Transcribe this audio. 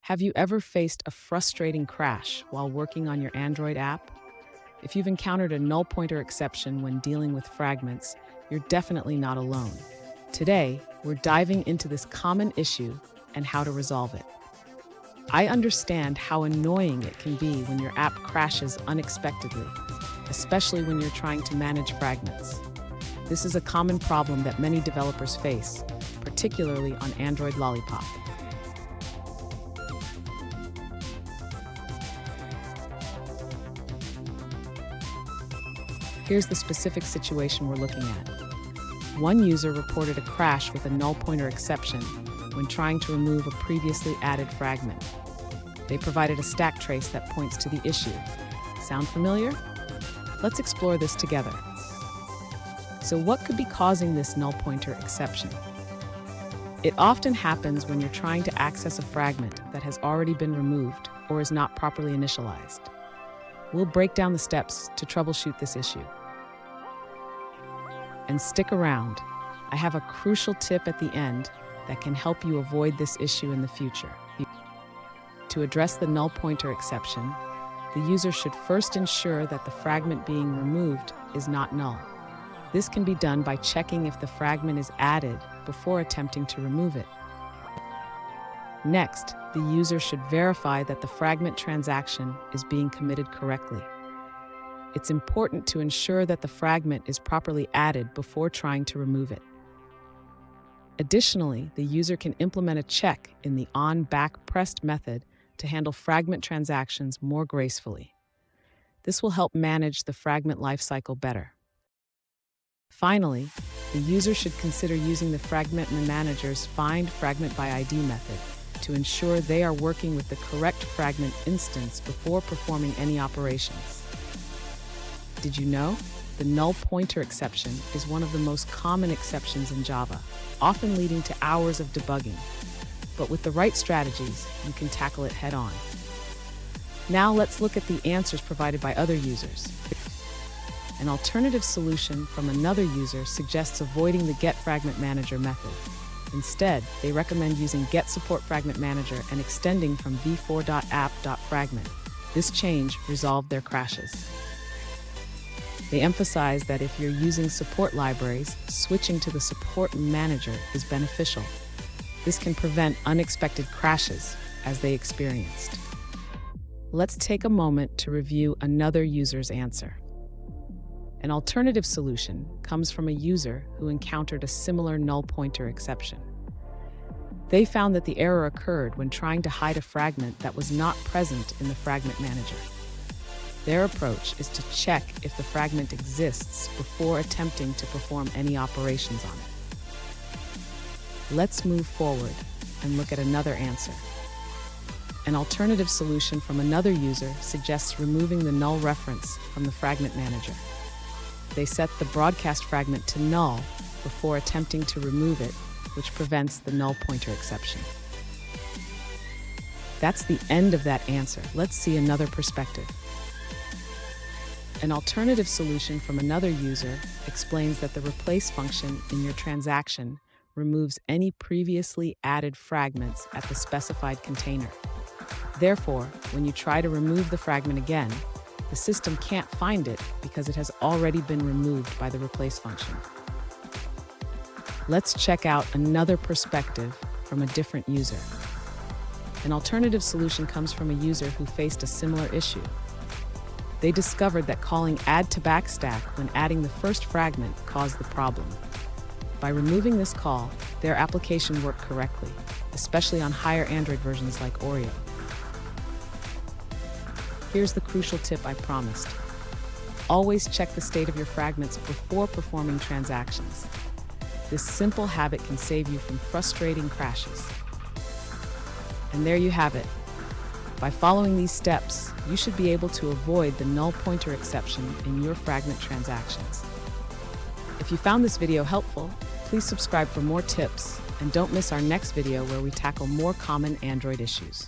Have you ever faced a frustrating crash while working on your Android app? If you've encountered a null pointer exception when dealing with fragments, you're definitely not alone. Today, we're diving into this common issue and how to resolve it. I understand how annoying it can be when your app crashes unexpectedly, especially when you're trying to manage fragments. This is a common problem that many developers face, particularly on Android Lollipop. Here's the specific situation we're looking at. One user reported a crash with a null pointer exception when trying to remove a previously added fragment. They provided a stack trace that points to the issue. Sound familiar? Let's explore this together. So what could be causing this null pointer exception? It often happens when you're trying to access a fragment that has already been removed or is not properly initialized. We'll break down the steps to troubleshoot this issue. And stick around. I have a crucial tip at the end that can help you avoid this issue in the future. To address the null pointer exception, the user should first ensure that the fragment being removed is not null. This can be done by checking if the fragment is added before attempting to remove it. Next, the user should verify that the fragment transaction is being committed correctly. It's important to ensure that the fragment is properly added before trying to remove it. Additionally, the user can implement a check in the on-back-pressed method to handle fragment transactions more gracefully. This will help manage the fragment lifecycle better. Finally, the user should consider using the Fragment Manager's Find Fragment by ID method to ensure they are working with the correct fragment instance before performing any operations. Did you know? The null pointer exception is one of the most common exceptions in Java, often leading to hours of debugging. But with the right strategies, you can tackle it head-on. Now let's look at the answers provided by other users. An alternative solution from another user suggests avoiding the getFragmentManager method. Instead, they recommend using getSupportFragmentManager and extending from v4.app.fragment. This change resolved their crashes. They emphasize that if you're using support libraries, switching to the support manager is beneficial. This can prevent unexpected crashes, as they experienced. Let's take a moment to review another user's answer. An alternative solution comes from a user who encountered a similar null pointer exception. They found that the error occurred when trying to hide a fragment that was not present in the fragment manager. Their approach is to check if the fragment exists before attempting to perform any operations on it. Let's move forward and look at another answer. An alternative solution from another user suggests removing the null reference from the fragment manager. They set the broadcast fragment to null before attempting to remove it, which prevents the null pointer exception. That's the end of that answer. Let's see another perspective. An alternative solution from another user explains that the replace function in your transaction removes any previously added fragments at the specified container. Therefore, when you try to remove the fragment again, the system can't find it because it has already been removed by the replace function. Let's check out another perspective from a different user. An alternative solution comes from a user who faced a similar issue. They discovered that calling add to backstack when adding the first fragment caused the problem. By removing this call, their application worked correctly, especially on higher Android versions like Oreo. Here's the crucial tip I promised. Always check the state of your fragments before performing transactions. This simple habit can save you from frustrating crashes. And there you have it. By following these steps, you should be able to avoid the null pointer exception in your fragment transactions. If you found this video helpful, please subscribe for more tips, and don't miss our next video where we tackle more common Android issues.